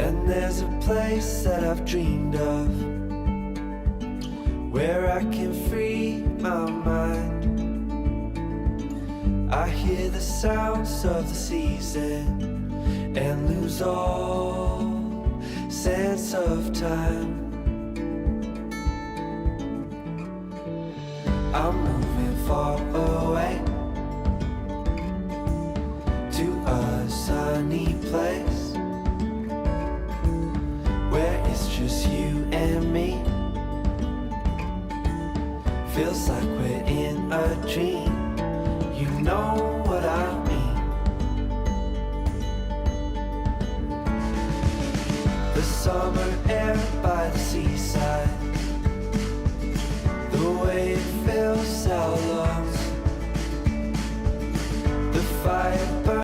And there's a place that I've dreamed of, where I can free my mind. I hear the sounds of the season and lose all sense of time. I'm moving far away to a sunny place where it's just you and me. Feels like we're in a dream. You know what I mean. The summer air by the seaside, the way it fills our lungs, the fire burns.